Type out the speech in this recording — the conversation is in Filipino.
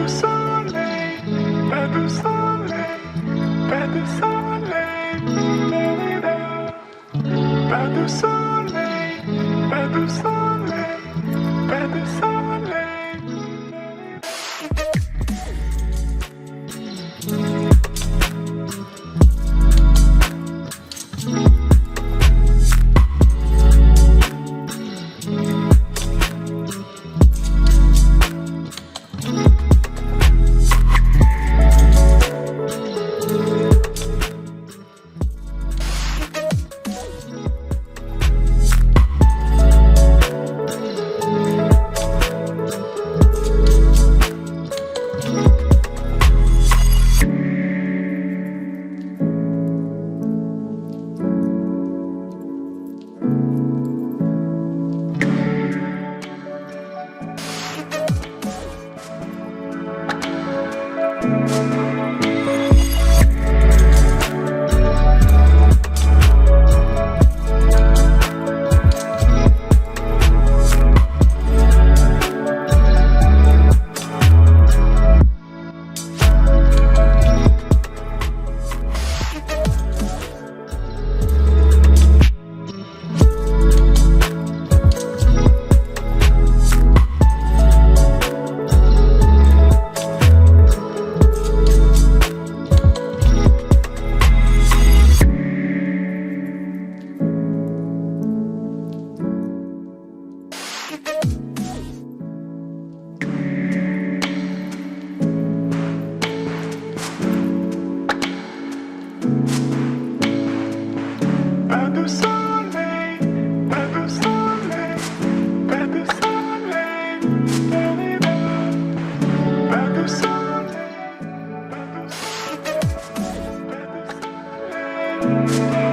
de soleil, pas de soleil, pas de soleil, pas de soleil, pas de soleil, pas de soleil. Pas de soleil, pas de soleil, pas de soleil, pas de soleil, pas de soleil, pas de soleil.